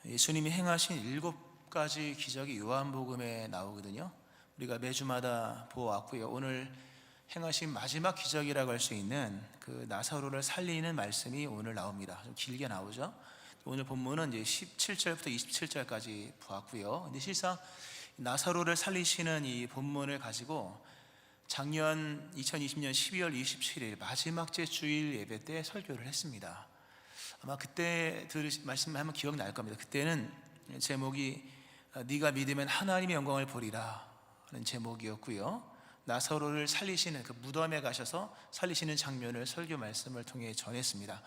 예수님이 행하신 7가지 기적이 요한복음에 나오거든요. 우리가 매주마다 보아왔고요. 오늘 행하신 마지막 기적이라고 할 수 있는 그 나사로를 살리는 말씀이 오늘 나옵니다. 좀 길게 나오죠. 오늘 본문은 이제 17절부터 27절까지 보았고요. 근데 실상 나사로를 살리시는 이 본문을 가지고 작년 2020년 12월 27일 마지막 제 주일 예배 때 설교를 했습니다. 아마 그때 말씀하면 기억날 겁니다. 그때는 제목이 네가 믿으면 하나님의 영광을 보리라 하는 제목이었고요. 나사로를 살리시는 그 무덤에 가셔서 살리시는 장면을 설교 말씀을 통해 전했습니다.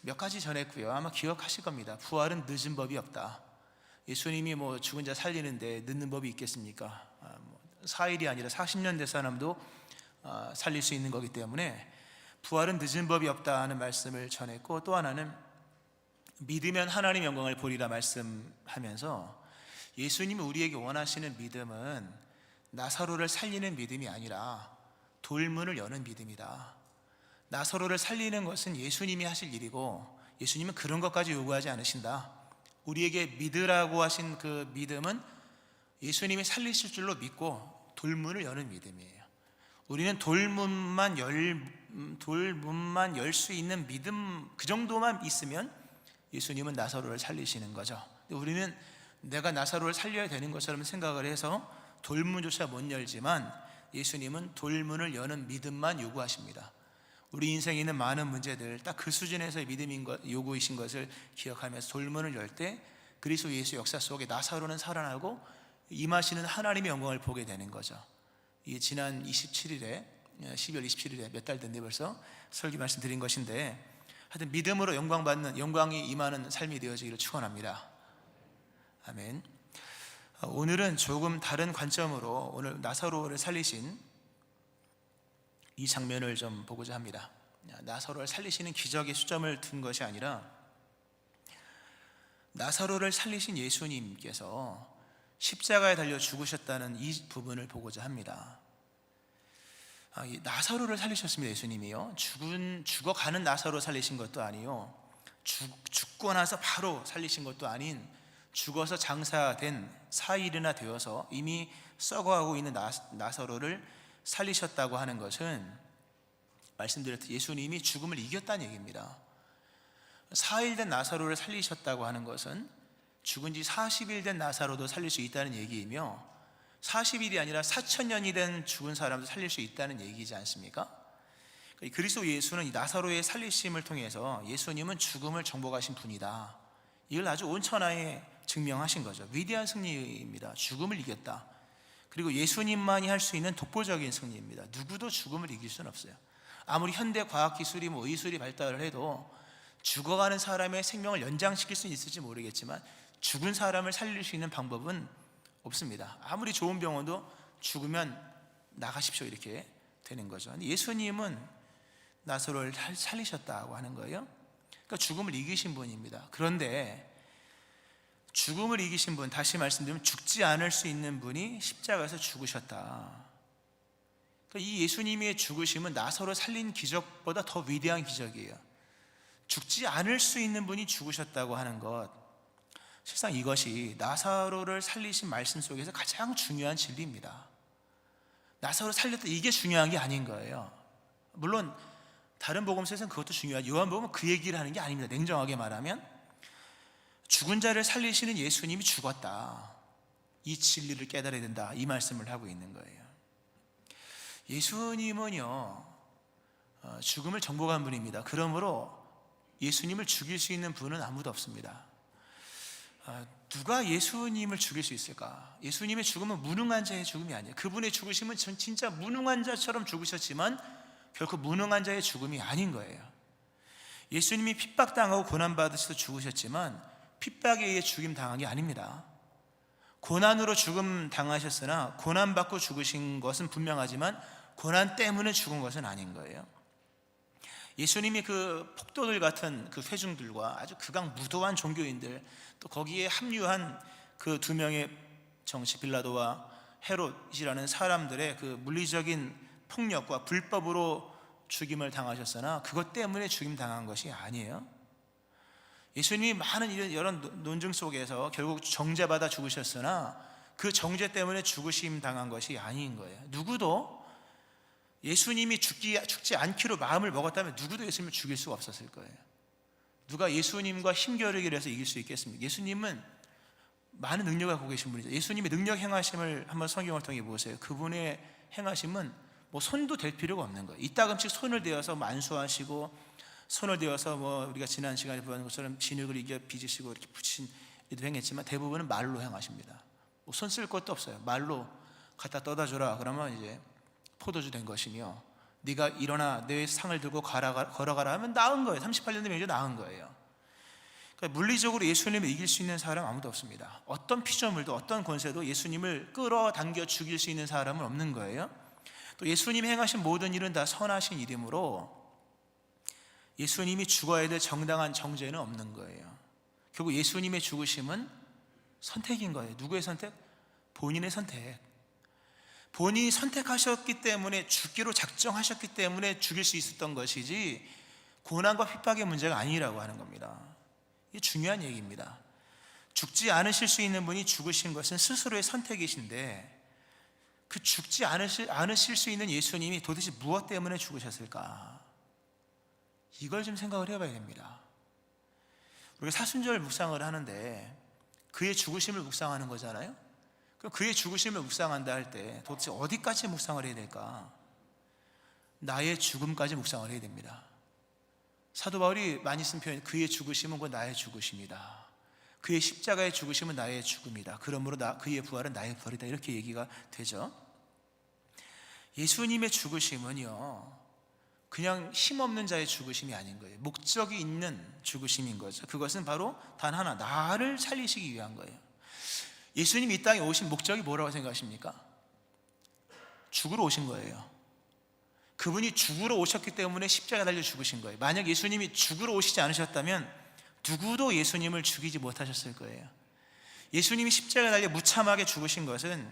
몇 가지 전했고요. 아마 기억하실 겁니다. 부활은 늦은 법이 없다. 예수님이 죽은 자 살리는데 늦는 법이 있겠습니까? 4일이 아니라 40년 된 사람도 살릴 수 있는 거기 때문에 부활은 늦은 법이 없다 하는 말씀을 전했고, 또 하나는 믿으면 하나님 영광을 보리라 말씀하면서 예수님이 우리에게 원하시는 믿음은 나사로를 살리는 믿음이 아니라 돌문을 여는 믿음이다. 나사로를 살리는 것은 예수님이 하실 일이고 예수님은 그런 것까지 요구하지 않으신다. 우리에게 믿으라고 하신 그 믿음은 예수님이 살리실 줄로 믿고 돌문을 여는 믿음이에요. 우리는 돌문만 열 수 있는 믿음, 그 정도만 있으면 예수님은 나사로를 살리시는 거죠. 우리는 내가 나사로를 살려야 되는 것처럼 생각을 해서 돌문조차 못 열지만 예수님은 돌문을 여는 믿음만 요구하십니다. 우리 인생에 있는 많은 문제들 딱 그 수준에서의 믿음인 요구이신 것을 기억하면서 돌문을 열 때 그리스도 예수 역사 속에 나사로는 살아나고 임하시는 하나님의 영광을 보게 되는 거죠. 이 지난 12월 27일에 몇 달 됐네 벌써 설교 말씀드린 것인데, 하여튼 믿음으로 영광이 임하는 삶이 되어지기를 축원합니다. 아멘. 오늘은 조금 다른 관점으로 오늘 나사로를 살리신 이 장면을 좀 보고자 합니다. 나사로를 살리시는 기적에 수점을 둔 것이 아니라 나사로를 살리신 예수님께서 십자가에 달려 죽으셨다는 이 부분을 보고자 합니다. 나사로를 살리셨습니다. 예수님이요. 죽어가는 나사로 살리신 것도 아니요, 죽고 나서 바로 살리신 것도 아닌 죽어서 장사된 4일이나 되어서 이미 썩어가고 있는 나사로를 살리셨다고 하는 것은, 말씀드렸듯이 예수님이 죽음을 이겼다는 얘기입니다. 4일 된 나사로를 살리셨다고 하는 것은 죽은 지 40일 된 나사로도 살릴 수 있다는 얘기이며 40일이 아니라 4,000년이 된 죽은 사람도 살릴 수 있다는 얘기지 않습니까? 그리스도 예수는 이 나사로의 살리심을 통해서 예수님은 죽음을 정복하신 분이다, 이걸 아주 온천하에 증명하신 거죠. 위대한 승리입니다. 죽음을 이겼다. 그리고 예수님만이 할 수 있는 독보적인 승리입니다. 누구도 죽음을 이길 수는 없어요. 아무리 현대 과학기술이 의술이 발달을 해도 죽어가는 사람의 생명을 연장시킬 수는 있을지 모르겠지만 죽은 사람을 살릴 수 있는 방법은 없습니다. 아무리 좋은 병원도 죽으면 나가십시오 이렇게 되는 거죠. 예수님은 나사로를 살리셨다고 하는 거예요. 그러니까 죽음을 이기신 분입니다. 그런데 죽음을 이기신 분, 다시 말씀드리면 죽지 않을 수 있는 분이 십자가에서 죽으셨다. 그러니까 이 예수님의 죽으심은 나사로 살린 기적보다 더 위대한 기적이에요. 죽지 않을 수 있는 분이 죽으셨다고 하는 것, 실상 이것이 나사로를 살리신 말씀 속에서 가장 중요한 진리입니다. 나사로 살렸다, 이게 중요한 게 아닌 거예요. 물론 다른 복음서에서는 그것도 중요하죠. 요한복음은 그 얘기를 하는 게 아닙니다. 냉정하게 말하면 죽은 자를 살리시는 예수님이 죽었다, 이 진리를 깨달아야 된다, 이 말씀을 하고 있는 거예요. 예수님은요 죽음을 정복한 분입니다. 그러므로 예수님을 죽일 수 있는 분은 아무도 없습니다. 누가 예수님을 죽일 수 있을까? 예수님의 죽음은 무능한 자의 죽음이 아니에요. 그분의 죽으심은 진짜 무능한 자처럼 죽으셨지만 결코 무능한 자의 죽음이 아닌 거예요. 예수님이 핍박당하고 고난받으셔서 죽으셨지만 핍박에 의해 죽임 당한 게 아닙니다. 고난으로 죽음 당하셨으나 고난받고 죽으신 것은 분명하지만 고난 때문에 죽은 것은 아닌 거예요. 예수님이 그 폭도들 같은 그 회중들과 아주 극악무도한 종교인들, 또 거기에 합류한 그 2명의 정치 빌라도와 헤롯이라는 사람들의 그 물리적인 폭력과 불법으로 죽임을 당하셨으나 그것 때문에 죽임 당한 것이 아니에요. 예수님이 많은 이런 여러 논증 속에서 결국 정죄받아 죽으셨으나 그 정죄 때문에 죽으심 당한 것이 아닌 거예요. 누구도 예수님이 죽지 않기로 마음을 먹었다면 누구도 예수님을 죽일 수가 없었을 거예요. 누가 예수님과 힘겨루기를 해서 이길 수 있겠습니까? 예수님은 많은 능력을 갖고 계신 분이죠. 예수님의 능력 행하심을 한번 성경을 통해 보세요. 그분의 행하심은 뭐 손도 댈 필요가 없는 거예요. 이따금씩 손을 대어서 만수하시고, 손을 대어서 뭐 우리가 지난 시간에 보는 것처럼 진흙을 이겨 빚으시고 이렇게 붙인 일도 행했지만 대부분은 말로 행하십니다. 뭐 손 쓸 것도 없어요. 말로 갖다 떠다 줘라 그러면 이제 포도주 된 것이며, 네가 일어나 내 상을 들고 걸어가라 하면 나은 거예요. 38년 되면 이제 나은 거예요. 그러니까 물리적으로 예수님을 이길 수 있는 사람 아무도 없습니다. 어떤 피조물도 어떤 권세도 예수님을 끌어당겨 죽일 수 있는 사람은 없는 거예요. 또 예수님이 행하신 모든 일은 다 선하신 일이므로 예수님이 죽어야 될 정당한 정죄는 없는 거예요. 결국 예수님의 죽으심은 선택인 거예요. 누구의 선택? 본인의 선택. 본인이 선택하셨기 때문에, 죽기로 작정하셨기 때문에 죽일 수 있었던 것이지 고난과 핍박의 문제가 아니라고 하는 겁니다. 이게 중요한 얘기입니다. 죽지 않으실 수 있는 분이 죽으신 것은 스스로의 선택이신데, 그 죽지 않으실 수 있는 예수님이 도대체 무엇 때문에 죽으셨을까? 이걸 좀 생각을 해봐야 됩니다. 우리가 사순절 묵상을 하는데 그의 죽으심을 묵상하는 거잖아요. 그럼 그의 죽으심을 묵상한다 할 때 도대체 어디까지 묵상을 해야 될까? 나의 죽음까지 묵상을 해야 됩니다. 사도 바울이 많이 쓴 표현, 그의 죽으심은 곧 나의 죽으심이다. 그의 십자가의 죽으심은 나의 죽음이다. 그러므로 그의 부활은 나의 부활이다. 이렇게 얘기가 되죠. 예수님의 죽으심은요, 그냥 힘없는 자의 죽으심이 아닌 거예요. 목적이 있는 죽으심인 거죠. 그것은 바로 단 하나, 나를 살리시기 위한 거예요. 예수님이 이 땅에 오신 목적이 뭐라고 생각하십니까? 죽으러 오신 거예요. 그분이 죽으러 오셨기 때문에 십자가에 달려 죽으신 거예요. 만약 예수님이 죽으러 오시지 않으셨다면 누구도 예수님을 죽이지 못하셨을 거예요. 예수님이 십자가에 달려 무참하게 죽으신 것은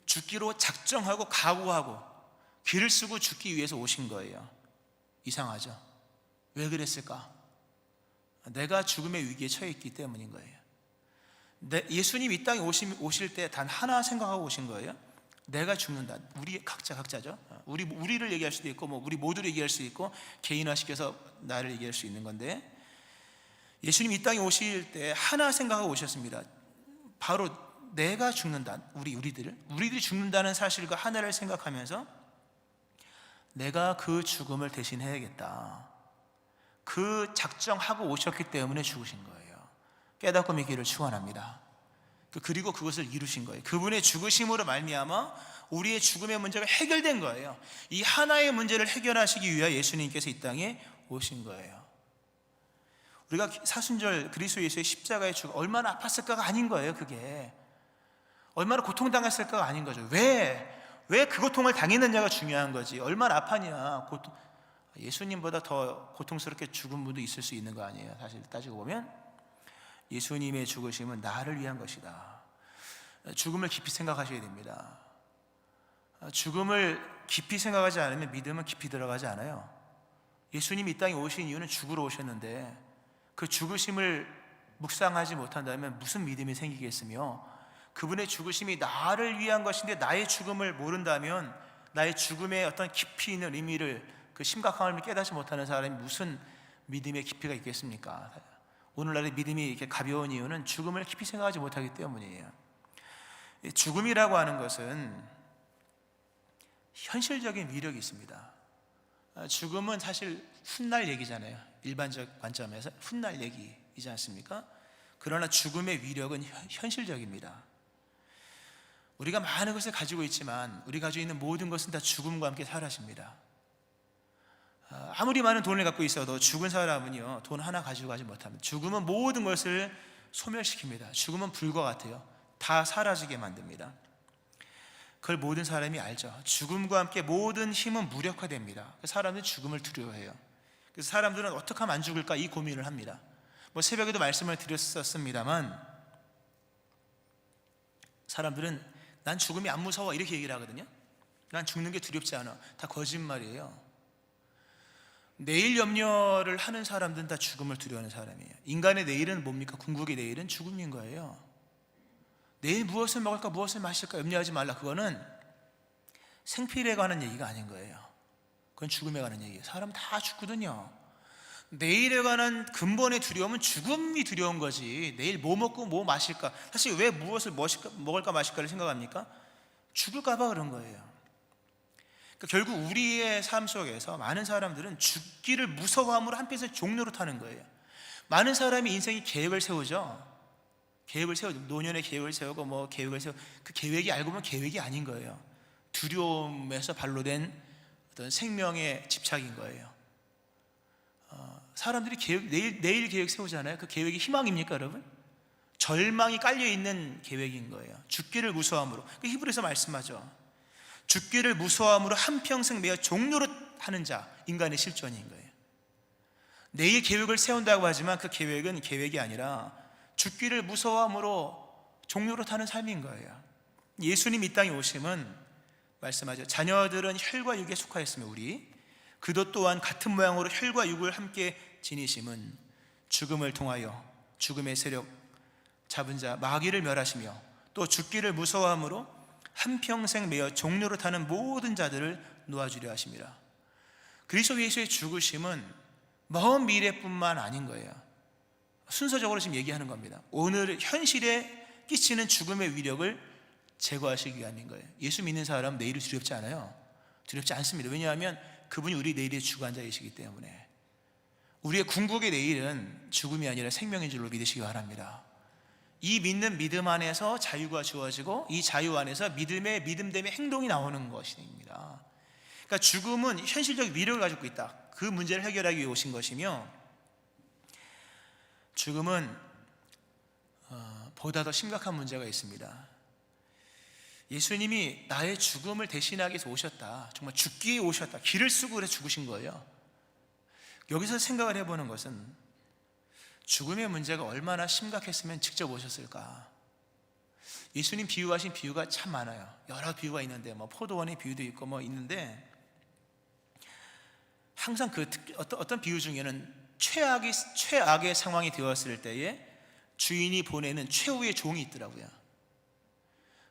죽기로 작정하고 각오하고 길을 쓰고 죽기 위해서 오신 거예요. 이상하죠? 왜 그랬을까? 내가 죽음의 위기에 처해 있기 때문인 거예요. 예수님 이 땅에 오실 때 단 하나 생각하고 오신 거예요. 내가 죽는다. 우리 각자죠. 우리를 얘기할 수도 있고, 뭐 우리 모두를 얘기할 수도 있고, 개인화시켜서 나를 얘기할 수 있는 건데, 예수님 이 땅에 오실 때 하나 생각하고 오셨습니다. 바로 내가 죽는다. 우리들이 죽는다는 사실과 하나를 생각하면서 내가 그 죽음을 대신해야겠다. 그 작정하고 오셨기 때문에 죽으신 거예요. 깨닫고 믿기를 축원합니다. 그리고 그것을 이루신 거예요. 그분의 죽으심으로 말미암아 우리의 죽음의 문제가 해결된 거예요. 이 하나의 문제를 해결하시기 위하여 예수님께서 이 땅에 오신 거예요. 우리가 사순절 그리스도 예수의 십자가의 죽음 얼마나 아팠을까가 아닌 거예요. 그게 얼마나 고통당했을까가 아닌 거죠. 왜 그 고통을 당했느냐가 중요한 거지. 얼마나 아팠냐. 예수님보다 더 고통스럽게 죽은 분도 있을 수 있는 거 아니에요. 사실 따지고 보면 예수님의 죽으심은 나를 위한 것이다. 죽음을 깊이 생각하셔야 됩니다. 죽음을 깊이 생각하지 않으면 믿음은 깊이 들어가지 않아요. 예수님이 이 땅에 오신 이유는 죽으러 오셨는데 그 죽으심을 묵상하지 못한다면 무슨 믿음이 생기겠으며, 그분의 죽으심이 나를 위한 것인데 나의 죽음을 모른다면 나의 죽음의 어떤 깊이 있는 의미를, 그 심각함을 깨닫지 못하는 사람이 무슨 믿음의 깊이가 있겠습니까? 오늘날의 믿음이 이렇게 가벼운 이유는 죽음을 깊이 생각하지 못하기 때문이에요. 죽음이라고 하는 것은 현실적인 위력이 있습니다. 죽음은 사실 훗날 얘기잖아요. 일반적 관점에서 훗날 얘기이지 않습니까? 그러나 죽음의 위력은 현실적입니다. 우리가 많은 것을 가지고 있지만 우리가 가지고 있는 모든 것은 다 죽음과 함께 사라집니다. 아무리 많은 돈을 갖고 있어도 죽은 사람은요, 돈 하나 가지고 가지 못합니다. 죽음은 모든 것을 소멸시킵니다. 죽음은 불과 같아요. 다 사라지게 만듭니다. 그걸 모든 사람이 알죠. 죽음과 함께 모든 힘은 무력화됩니다. 사람들은 죽음을 두려워해요. 그래서 사람들은 어떻게 하면 안 죽을까 이 고민을 합니다. 새벽에도 말씀을 드렸었습니다만, 사람들은 난 죽음이 안 무서워 이렇게 얘기를 하거든요. 난 죽는 게 두렵지 않아. 다 거짓말이에요. 내일 염려를 하는 사람들은 다 죽음을 두려워하는 사람이에요. 인간의 내일은 뭡니까? 궁극의 내일은 죽음인 거예요. 내일 무엇을 먹을까, 무엇을 마실까 염려하지 말라. 그거는 생필에 관한 얘기가 아닌 거예요. 그건 죽음에 관한 얘기예요. 사람 다 죽거든요. 내일에 관한 근본의 두려움은 죽음이 두려운 거지. 내일 뭐 먹고 뭐 마실까. 사실 왜 무엇을 먹을까 마실까를 생각합니까? 죽을까 봐 그런 거예요. 그러니까 결국 우리의 삶 속에서 많은 사람들은 죽기를 무서워함으로 한편에서 종로로 타는 거예요. 많은 사람이 인생에 계획을 세우죠. 계획을 세우죠. 노년에 계획을 세우고 뭐 계획을 세우고, 그 계획이 알고 보면 계획이 아닌 거예요. 두려움에서 발로된 어떤 생명의 집착인 거예요. 사람들이 내일 계획 세우잖아요. 그 계획이 희망입니까, 여러분? 절망이 깔려있는 계획인 거예요. 죽기를 무서워함으로. 그 히브리서 말씀하죠. 죽기를 무서워함으로 한평생 매어 종로로 하는 자, 인간의 실존인 거예요. 내일 계획을 세운다고 하지만 그 계획은 계획이 아니라 죽기를 무서워함으로 종로로 타는 삶인 거예요. 예수님 이 땅에 오심은 말씀하죠. 자녀들은 혈과 육에 속하였으며 우리 그도 또한 같은 모양으로 혈과 육을 함께 지니심은 죽음을 통하여 죽음의 세력 잡은 자 마귀를 멸하시며 또 죽기를 무서워함으로 한평생 매어 종로로 타는 모든 자들을 놓아주려 하심이라. 그리스도 예수의 죽으심은 먼 미래뿐만 아닌 거예요. 순서적으로 지금 얘기하는 겁니다. 오늘 현실에 끼치는 죽음의 위력을 제거하시기 위함인 거예요. 예수 믿는 사람은 내일이 두렵지 않아요. 두렵지 않습니다. 왜냐하면 그분이 우리 내일의 주관자이시기 때문에. 우리의 궁극의 내일은 죽음이 아니라 생명인 줄로 믿으시기 바랍니다. 이 믿는 믿음 안에서 자유가 주어지고 이 자유 안에서 믿음됨의 행동이 나오는 것입니다. 그러니까 죽음은 현실적 위력을 가지고 있다. 그 문제를 해결하기 위해 오신 것이며, 죽음은 보다 더 심각한 문제가 있습니다. 예수님이 나의 죽음을 대신하기 위해서 오셨다. 정말 죽기 위해 오셨다. 길을 쓰고 그래서 죽으신 거예요. 여기서 생각을 해보는 것은 죽음의 문제가 얼마나 심각했으면 직접 오셨을까. 예수님 비유하신 비유가 참 많아요. 여러 비유가 있는데 뭐 포도원의 비유도 있고 뭐 있는데, 항상 어떤 비유 중에는 최악의 상황이 되었을 때에 주인이 보내는 최후의 종이 있더라고요.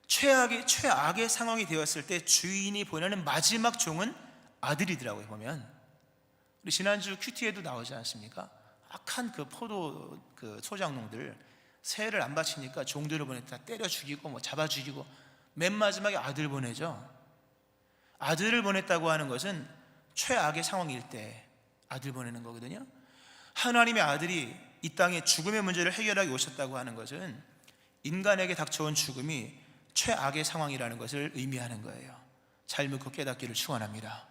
최악의 상황이 되었을 때 주인이 보내는 마지막 종은 아들이더라고요. 보면 우리 지난주 큐티에도 나오지 않습니까? 악한 그 포도 그 소장농들 새를 안 바치니까 종들을 보냈다 때려 죽이고 뭐 잡아 죽이고 맨 마지막에 아들 보내죠. 아들을 보냈다고 하는 것은 최악의 상황일 때 아들 보내는 거거든요. 하나님의 아들이 이 땅에 죽음의 문제를 해결하기 오셨다고 하는 것은 인간에게 닥쳐온 죽음이 최악의 상황이라는 것을 의미하는 거예요. 잘 묻고 깨닫기를 축원합니다.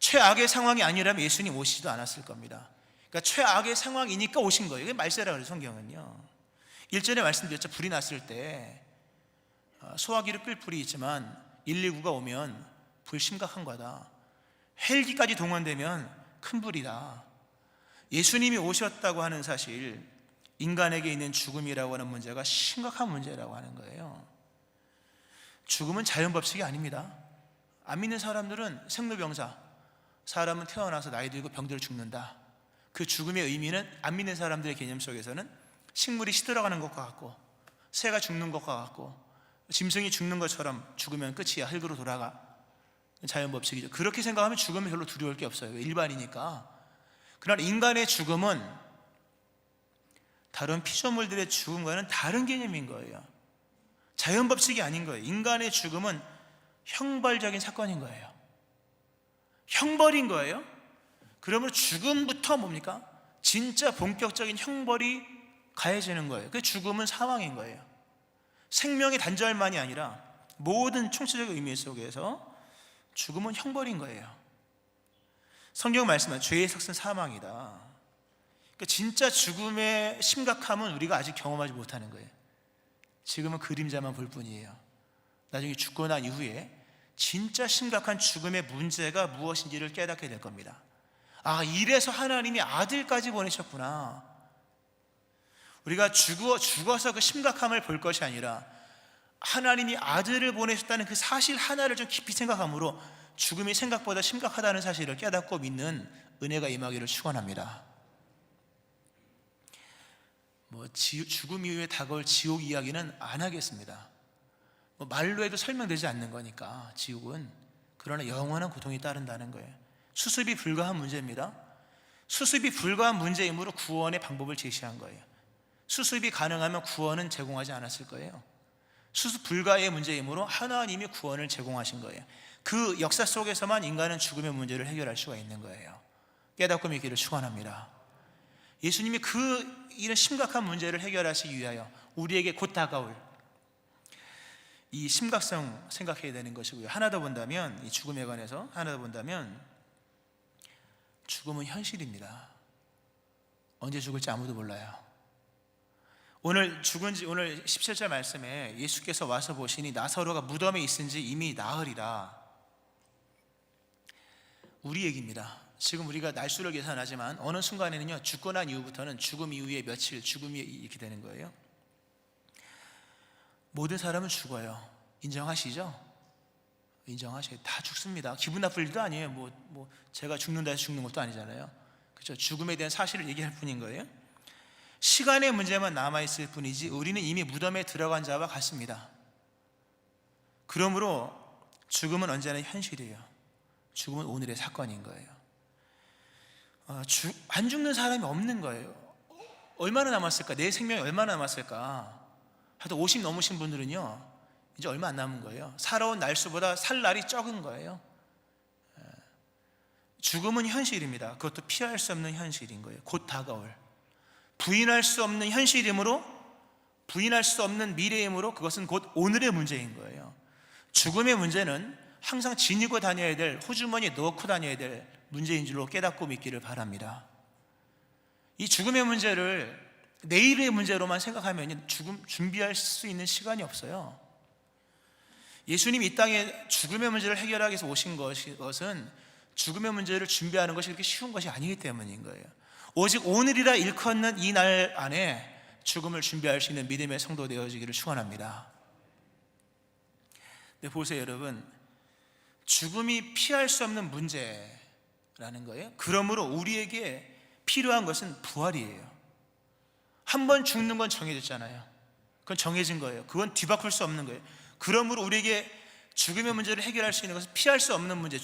최악의 상황이 아니라면 예수님 오시지도 않았을 겁니다. 그러니까 최악의 상황이니까 오신 거예요. 이게 말세라 그래요. 성경은요. 1절에 말씀드렸죠. 불이 났을 때 소화기를 끌 불이 있지만 119가 오면 불 심각한 거다. 헬기까지 동원되면 큰 불이다. 예수님이 오셨다고 하는 사실, 인간에게 있는 죽음이라고 하는 문제가 심각한 문제라고 하는 거예요. 죽음은 자연법칙이 아닙니다. 안 믿는 사람들은 생로병사, 사람은 태어나서 나이 들고 병들어 죽는다. 그 죽음의 의미는 안 믿는 사람들의 개념 속에서는 식물이 시들어가는 것과 같고 새가 죽는 것과 같고 짐승이 죽는 것처럼 죽으면 끝이야. 흙으로 돌아가. 자연법칙이죠. 그렇게 생각하면 죽음이 별로 두려울 게 없어요. 일반이니까. 그러나 인간의 죽음은 다른 피조물들의 죽음과는 다른 개념인 거예요. 자연법칙이 아닌 거예요. 인간의 죽음은 형벌적인 사건인 거예요. 형벌인 거예요. 그러면 죽음부터 뭡니까? 진짜 본격적인 형벌이 가해지는 거예요. 그 죽음은 사망인 거예요. 생명의 단절만이 아니라 모든 총체적 의미 속에서 죽음은 형벌인 거예요. 성경 말씀은 죄의 삭은 사망이다. 그러니까 진짜 죽음의 심각함은 우리가 아직 경험하지 못하는 거예요. 지금은 그림자만 볼 뿐이에요. 나중에 죽고 난 이후에 진짜 심각한 죽음의 문제가 무엇인지를 깨닫게 될 겁니다. 아, 이래서 하나님이 아들까지 보내셨구나. 우리가 죽어서 그 심각함을 볼 것이 아니라 하나님이 아들을 보내셨다는 그 사실 하나를 좀 깊이 생각함으로 죽음이 생각보다 심각하다는 사실을 깨닫고 믿는 은혜가 임하기를 축원합니다. 죽음 이후에 다가올 지옥 이야기는 안 하겠습니다. 말로 해도 설명되지 않는 거니까 지옥은. 그러나 영원한 고통이 따른다는 거예요. 수습이 불가한 문제입니다. 수습이 불가한 문제이므로 구원의 방법을 제시한 거예요. 수습이 가능하면 구원은 제공하지 않았을 거예요. 수습 불가의 문제이므로 하나님이 구원을 제공하신 거예요. 그 역사 속에서만 인간은 죽음의 문제를 해결할 수가 있는 거예요. 깨닫고 믿기를 축원합니다. 예수님이 이런 심각한 문제를 해결하시기 위하여 우리에게 곧 다가올 이 심각성 생각해야 되는 것이고요. 하나 더 본다면, 이 죽음에 관해서 하나 더 본다면, 죽음은 현실입니다. 언제 죽을지 아무도 몰라요. 오늘 17절 말씀에 예수께서 와서 보시니 나사로가 무덤에 있은지 이미 나으리라. 우리 얘기입니다. 지금 우리가 날수를 계산하지만 어느 순간에는요, 죽고 난 이후부터는 죽음 이후에 며칠, 죽음 이후에 이렇게 되는 거예요. 모든 사람은 죽어요. 인정하시죠? 인정하셔요. 다 죽습니다. 기분 나쁠 일도 아니에요. 제가 죽는다 해서 죽는 것도 아니잖아요. 그렇죠? 죽음에 대한 사실을 얘기할 뿐인 거예요. 시간의 문제만 남아있을 뿐이지 우리는 이미 무덤에 들어간 자와 같습니다. 그러므로 죽음은 언제나 현실이에요. 죽음은 오늘의 사건인 거예요. 안 죽는 사람이 없는 거예요. 얼마나 남았을까? 내 생명이 얼마나 남았을까? 하여튼 50 넘으신 분들은요, 이제 얼마 안 남은 거예요. 살아온 날수보다 살 날이 적은 거예요. 죽음은 현실입니다. 그것도 피할 수 없는 현실인 거예요. 곧 다가올, 부인할 수 없는 현실이므로, 부인할 수 없는 미래이므로 그것은 곧 오늘의 문제인 거예요. 죽음의 문제는 항상 지니고 다녀야 될, 호주머니에 넣고 다녀야 될 문제인 줄로 깨닫고 믿기를 바랍니다. 이 죽음의 문제를 내일의 문제로만 생각하면 죽음 준비할 수 있는 시간이 없어요. 예수님이 이 땅에 죽음의 문제를 해결하기 위해서 오신 것은 죽음의 문제를 준비하는 것이 그렇게 쉬운 것이 아니기 때문인 거예요. 오직 오늘이라 일컫는 이 날 안에 죽음을 준비할 수 있는 믿음의 성도 되어지기를 축원합니다. 근데 보세요, 여러분, 죽음이 피할 수 없는 문제라는 거예요. 그러므로 우리에게 필요한 것은 부활이에요. 한 번 죽는 건 정해졌잖아요. 그건 정해진 거예요. 그건 뒤바꿀 수 없는 거예요. 그러므로 우리에게 죽음의 문제를 해결할 수 있는 것은 피할 수 없는 문제,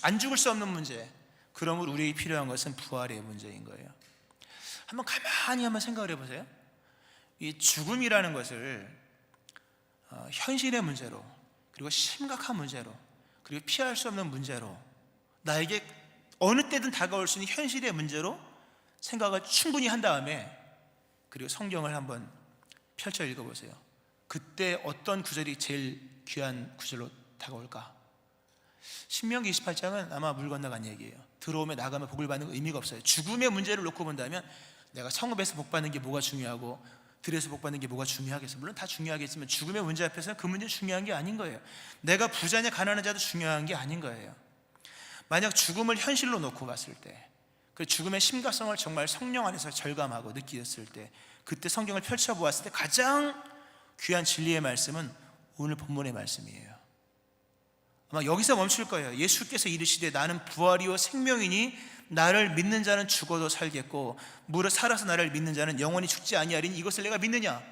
안 죽을 수 없는 문제. 그러므로 우리에게 필요한 것은 부활의 문제인 거예요. 한번 가만히 생각을 해보세요. 이 죽음이라는 것을 현실의 문제로, 그리고 심각한 문제로, 그리고 피할 수 없는 문제로, 나에게 어느 때든 다가올 수 있는 현실의 문제로 생각을 충분히 한 다음에, 그리고 성경을 한번 펼쳐 읽어보세요. 그때 어떤 구절이 제일 귀한 구절로 다가올까? 신명기 28장은 아마 물 건너간 얘기예요. 들어오면 나가면 복을 받는 건 의미가 없어요. 죽음의 문제를 놓고 본다면 내가 성읍에서 복 받는 게 뭐가 중요하고 들에서 복 받는 게 뭐가 중요하겠어요? 물론 다 중요하겠지만 죽음의 문제 앞에서는 그 문제는 중요한 게 아닌 거예요. 내가 부자냐 가난한 자도 중요한 게 아닌 거예요. 만약 죽음을 현실로 놓고 봤을 때, 그 죽음의 심각성을 정말 성령 안에서 절감하고 느꼈을 때, 그때 성경을 펼쳐보았을 때 가장 귀한 진리의 말씀은 오늘 본문의 말씀이에요. 아마 여기서 멈출 거예요. 예수께서 이르시되 나는 부활이요 생명이니 나를 믿는 자는 죽어도 살겠고 무릇 살아서 나를 믿는 자는 영원히 죽지 아니하리니 이것을 내가 믿느냐?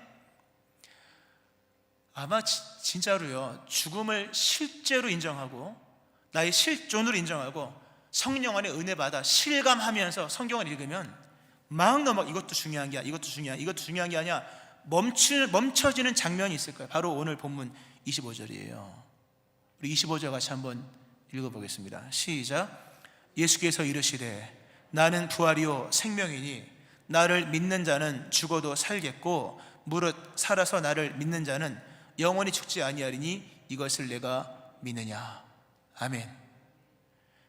아마 진짜로요, 죽음을 실제로 인정하고 나의 실존으로 인정하고 성령 안에 은혜 받아 실감하면서 성경을 읽으면 막 넘어, 이것도 중요한 게 아니야, 이것도 중요한 게 아니야, 멈춰지는 장면이 있을 거예요. 바로 오늘 본문 25절이에요. 우리 25절 같이 한번 읽어보겠습니다. 시작. 예수께서 이르시되 나는 부활이요 생명이니 나를 믿는 자는 죽어도 살겠고 무릇 살아서 나를 믿는 자는 영원히 죽지 아니하리니 이것을 내가 믿느냐? 아멘.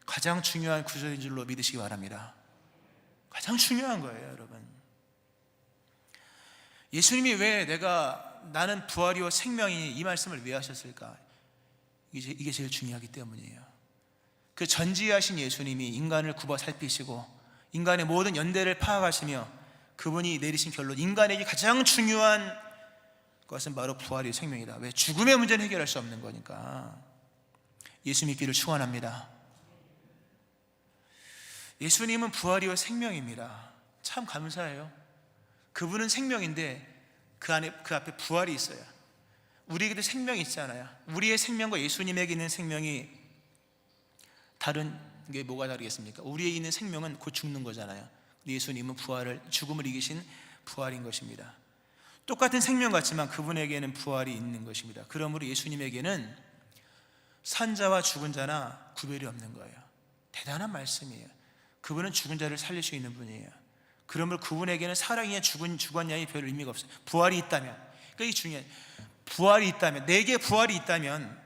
가장 중요한 구절인 줄로 믿으시기 바랍니다. 가장 중요한 거예요, 여러분. 예수님이 왜 나는 부활이요 생명이니 이 말씀을 왜 하셨을까? 이게 제일 중요하기 때문이에요. 그 전지하신 예수님이 인간을 굽어 살피시고 인간의 모든 연대를 파악하시며 그분이 내리신 결론, 인간에게 가장 중요한 것은 바로 부활이요 생명이다. 왜? 죽음의 문제는 해결할 수 없는 거니까. 예수 믿기를 축원합니다. 예수님은 부활이요 생명입니다. 참 감사해요. 그분은 생명인데 그 앞에 부활이 있어요. 우리에게도 생명이 있잖아요. 우리의 생명과 예수님에게 있는 생명이 다른 게 뭐가 다르겠습니까? 우리에 있는 생명은 곧 죽는 거잖아요. 예수님은 죽음을 이기신 부활인 것입니다. 똑같은 생명 같지만 그분에게는 부활이 있는 것입니다. 그러므로 예수님에게는 산자와 죽은 자나 구별이 없는 거예요. 대단한 말씀이에요. 그분은 죽은 자를 살릴 수 있는 분이에요. 그러므로 그분에게는 살아있냐 죽었냐의 별 의미가 없어요. 부활이 있다면, 그러니까 이 중요해요. 부활이 있다면, 내게 부활이 있다면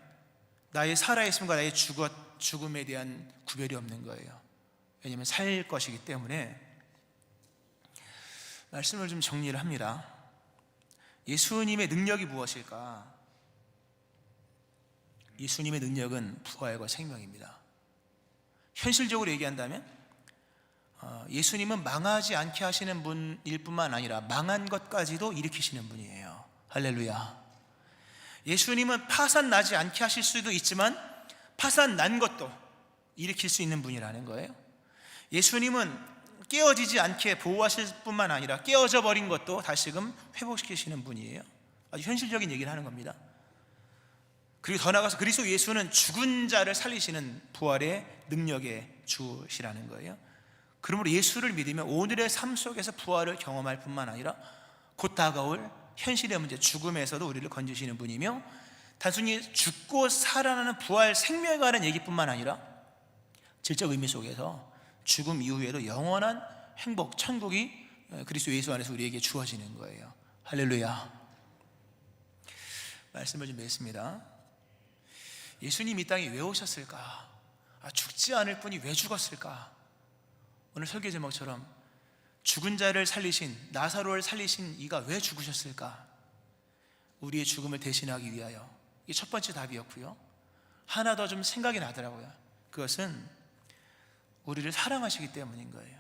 나의 살아있음과 나의 죽음에 대한 구별이 없는 거예요. 왜냐하면 살 것이기 때문에. 말씀을 좀 정리를 합니다. 예수님의 능력이 무엇일까? 예수님의 능력은 부활과 생명입니다. 현실적으로 얘기한다면 예수님은 망하지 않게 하시는 분일 뿐만 아니라 망한 것까지도 일으키시는 분이에요. 할렐루야. 예수님은 파산 나지 않게 하실 수도 있지만 파산 난 것도 일으킬 수 있는 분이라는 거예요. 예수님은 깨어지지 않게 보호하실 뿐만 아니라 깨어져 버린 것도 다시금 회복시키시는 분이에요. 아주 현실적인 얘기를 하는 겁니다. 그리고 더 나아가서 그리스도 예수는 죽은 자를 살리시는 부활의 능력의 주시라는 거예요. 그러므로 예수를 믿으면 오늘의 삶 속에서 부활을 경험할 뿐만 아니라 곧 다가올 현실의 문제, 죽음에서도 우리를 건지시는 분이며, 단순히 죽고 살아나는 부활 생명에 관한 얘기뿐만 아니라 질적 의미 속에서 죽음 이후에도 영원한 행복, 천국이 그리스도 예수 안에서 우리에게 주어지는 거예요. 할렐루야. 말씀을 좀 맺습니다. 예수님 이 땅에 왜 오셨을까? 죽지 않을 분이 왜 죽었을까? 오늘 설교 제목처럼 죽은 자를 살리신, 나사로를 살리신 이가 왜 죽으셨을까? 우리의 죽음을 대신하기 위하여. 이게 첫 번째 답이었고요. 하나 더 좀 생각이 나더라고요. 그것은 우리를 사랑하시기 때문인 거예요.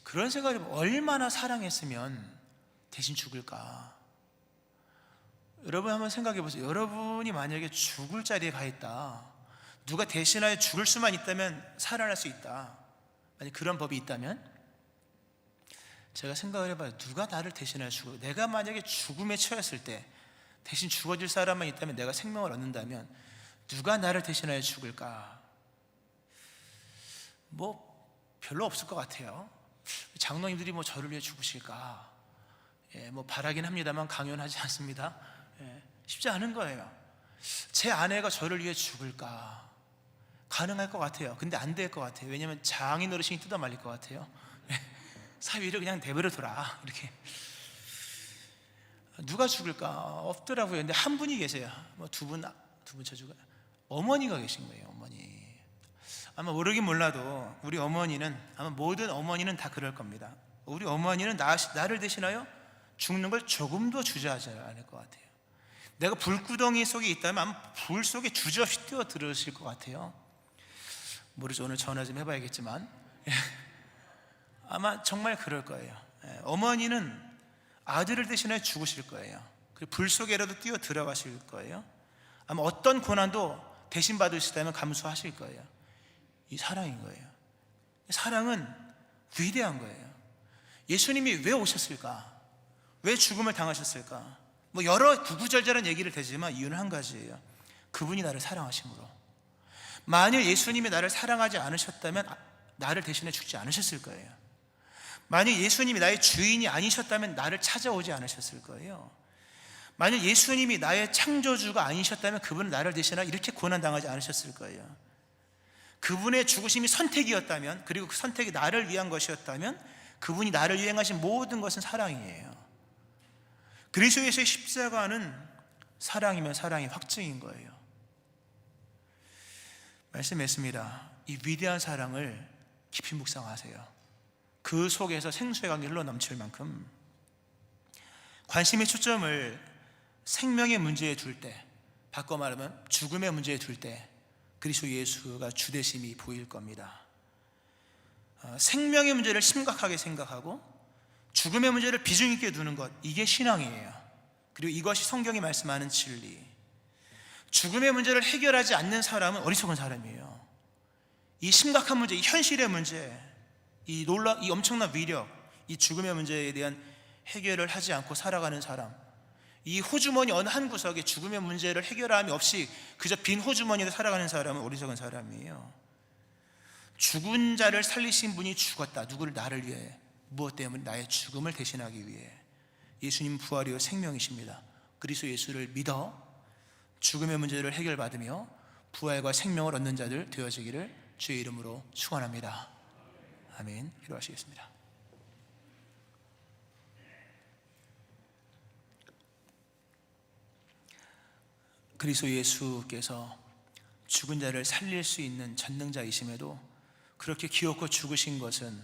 그런 생각이, 얼마나 사랑했으면 대신 죽을까? 여러분 한번 생각해 보세요. 여러분이 만약에 죽을 자리에 가 있다, 누가 대신하여 죽을 수만 있다면 살아날 수 있다, 만약 그런 법이 있다면 제가 생각을 해봐요. 누가 나를 대신하여 죽어? 내가 만약에 죽음에 처했을 때 대신 죽어줄 사람만 있다면, 내가 생명을 얻는다면 누가 나를 대신하여 죽을까? 별로 없을 것 같아요. 장로님들이 저를 위해 죽으실까? 바라긴 합니다만 강연하지 않습니다. 쉽지 않은 거예요. 제 아내가 저를 위해 죽을까? 가능할 것 같아요. 근데 안 될 것 같아요. 왜냐하면 장인 어르신이 뜯어 말릴 것 같아요. 사위를 그냥 내버려 둬라, 이렇게. 누가 죽을까? 없더라고요. 근데 한 분이 계세요. 두 분 쳐주고, 어머니가 계신 거예요. 어머니. 아마 모르긴 몰라도 우리 어머니는, 아마 모든 어머니는 다 그럴 겁니다. 우리 어머니는 나를 대신하여 죽는 걸 조금도 주저하지 않을 것 같아요. 내가 불구덩이 속에 있다면 아마 불 속에 주저없이 뛰어 들어오실 것 같아요. 모르죠. 오늘 전화 좀 해봐야겠지만 아마 정말 그럴 거예요. 어머니는 아들을 대신하여 죽으실 거예요. 그리고 불 속에라도 뛰어 들어가실 거예요. 아마 어떤 고난도 대신 받으시다면 감수하실 거예요. 이 사랑인 거예요. 사랑은 위대한 거예요. 예수님이 왜 오셨을까? 왜 죽음을 당하셨을까? 여러 구구절절한 얘기를 되지만 이유는 한 가지예요. 그분이 나를 사랑하심으로. 만일 예수님이 나를 사랑하지 않으셨다면 나를 대신해 죽지 않으셨을 거예요. 만일 예수님이 나의 주인이 아니셨다면 나를 찾아오지 않으셨을 거예요. 만일 예수님이 나의 창조주가 아니셨다면 그분은 나를 대신하여 이렇게 고난당하지 않으셨을 거예요. 그분의 죽으심이 선택이었다면, 그리고 그 선택이 나를 위한 것이었다면, 그분이 나를 위해 하신 모든 것은 사랑이에요. 그리스도에서의 십자가는 사랑이면 사랑의 확증인 거예요. 말씀했습니다. 이 위대한 사랑을 깊이 묵상하세요. 그 속에서 생수의 강이 흘러넘칠 만큼 관심의 초점을 생명의 문제에 둘 때, 바꿔 말하면 죽음의 문제에 둘 때 그리스도 예수가 주되심이 보일 겁니다. 생명의 문제를 심각하게 생각하고 죽음의 문제를 비중 있게 두는 것, 이게 신앙이에요. 그리고 이것이 성경이 말씀하는 진리. 죽음의 문제를 해결하지 않는 사람은 어리석은 사람이에요. 이 심각한 문제, 이 현실의 문제, 이 엄청난 위력, 이 죽음의 문제에 대한 해결을 하지 않고 살아가는 사람, 이 호주머니 어느 한 구석에 죽음의 문제를 해결함이 없이 그저 빈 호주머니로 살아가는 사람은 어리석은 사람이에요. 죽은 자를 살리신 분이 죽었다. 누구를? 나를 위해. 무엇 때문에? 나의 죽음을 대신하기 위해. 예수님 부활이요 생명이십니다. 그리스도 예수를 믿어 죽음의 문제를 해결받으며 부활과 생명을 얻는 자들 되어지기를 주의 이름으로 축원합니다. 아멘. 기도하시겠습니다. 그리스도 예수께서 죽은 자를 살릴 수 있는 전능자이심에도 그렇게 기어코 죽으신 것은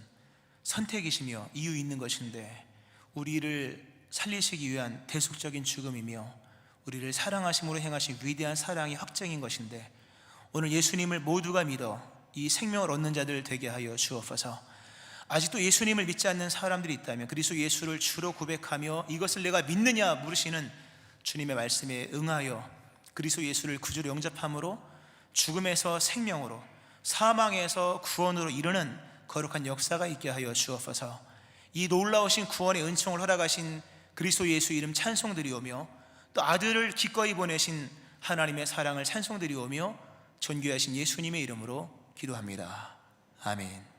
선택이시며 이유 있는 것인데, 우리를 살리시기 위한 대속적인 죽음이며 우리를 사랑하심으로 행하신 위대한 사랑이 확정인 것인데, 오늘 예수님을 모두가 믿어 이 생명을 얻는 자들 되게 하여 주옵소서. 아직도 예수님을 믿지 않는 사람들이 있다면 그리스도 예수를 주로 고백하며 이것을 내가 믿느냐 물으시는 주님의 말씀에 응하여 그리스도 예수를 구주로 영접함으로 죽음에서 생명으로, 사망에서 구원으로 이르는 거룩한 역사가 있게 하여 주옵소서. 이 놀라우신 구원의 은총을 허락하신 그리스도 예수 이름 찬송드리오며, 또 아들을 기꺼이 보내신 하나님의 사랑을 찬송드리오며 존귀하신 예수님의 이름으로 기도합니다. 아멘.